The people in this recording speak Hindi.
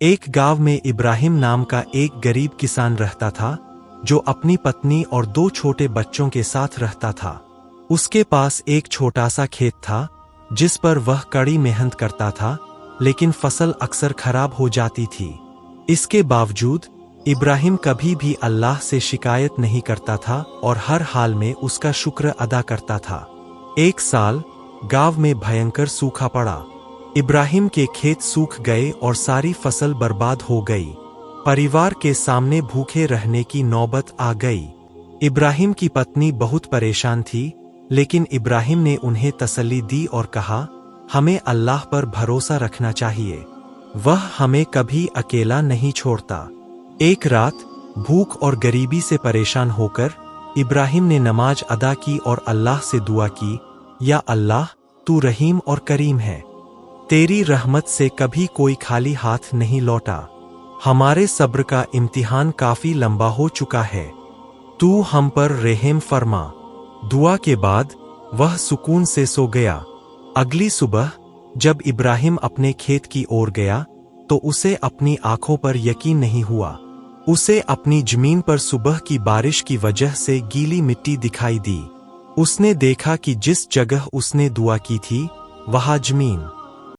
एक गांव में इब्राहिम नाम का एक गरीब किसान रहता था, जो अपनी पत्नी और 2 छोटे बच्चों के साथ रहता था। उसके पास एक छोटा सा खेत था, जिस पर वह कड़ी मेहनत करता था, लेकिन फसल अक्सर खराब हो जाती थी। इसके बावजूद इब्राहिम कभी भी अल्लाह से शिकायत नहीं करता था और हर हाल में उसका शुक्र अदा करता था। एक साल गांव में भयंकर सूखा पड़ा। इब्राहिम के खेत सूख गए और सारी फसल बर्बाद हो गई। परिवार के सामने भूखे रहने की नौबत आ गई। इब्राहिम की पत्नी बहुत परेशान थी, लेकिन इब्राहिम ने उन्हें तसल्ली दी और कहा, हमें अल्लाह पर भरोसा रखना चाहिए, वह हमें कभी अकेला नहीं छोड़ता। एक रात भूख और गरीबी से परेशान होकर इब्राहिम ने नमाज अदा की और अल्लाह से दुआ की, या अल्लाह, तू रहीम और करीम है, तेरी रहमत से कभी कोई खाली हाथ नहीं लौटा। हमारे सब्र का इम्तिहान काफी लंबा हो चुका है, तू हम पर रहम फरमा। दुआ के बाद वह सुकून से सो गया। अगली सुबह जब इब्राहिम अपने खेत की ओर गया, तो उसे अपनी आंखों पर यकीन नहीं हुआ। उसे अपनी जमीन पर सुबह की बारिश की वजह से गीली मिट्टी दिखाई दी। उसने देखा कि जिस जगह उसने दुआ की थी, वहां जमीन